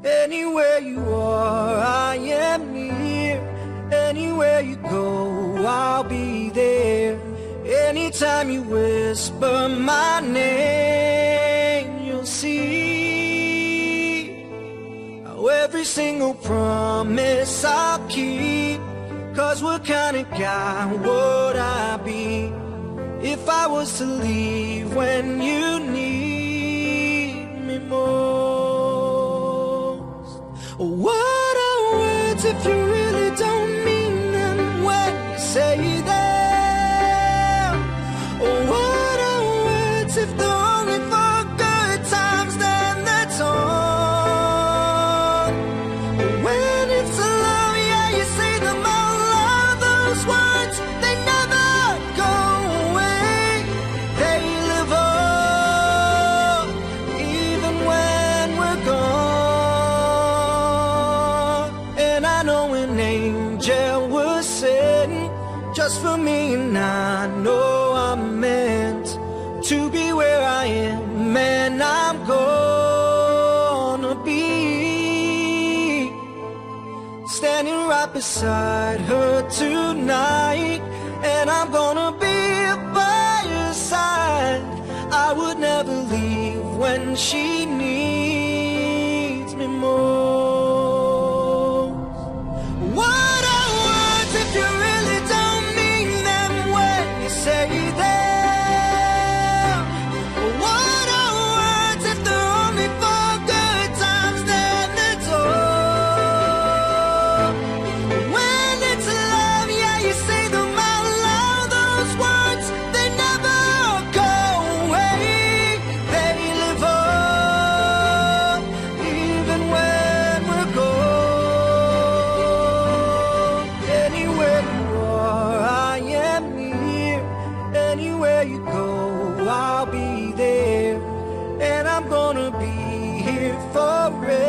Anywhere you are, I am near. Anywhere you go, I'll be there. Anytime you whisper my name, you'll see how every single promise I'll keep. 'Cause what kind of guy would I be if I was to leave when you need me most? What are words if you really don't mean them when you say them? What are words if they're only for good times, then that's all? When it's love, yeah, you say them out loud. Those words, they never go away. They live on, even when we're gone. And I know an angel was sent just for me, and I know I'm meant to be where I am, and I'm gonna be standing right beside her tonight, and I'm gonna be by her side. I would never leave when she needs me most. What are words if you really don't mean them when you say them? What are words if they're only for good times, then that's all? When it's love, yeah, you say them out loud. Those words, they never go away. They live on, even when we're gone. Anywhere you are, I am near. Anywhere you go, I'll be there. And I'm gonna be here forevermore.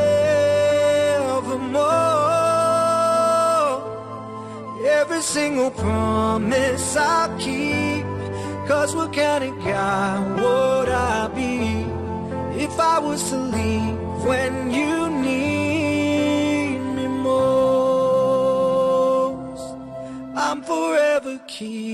Every single promise I'll keep. 'Cause what kind of guy would I be if I was to leave when you need me most? I'm forever keeping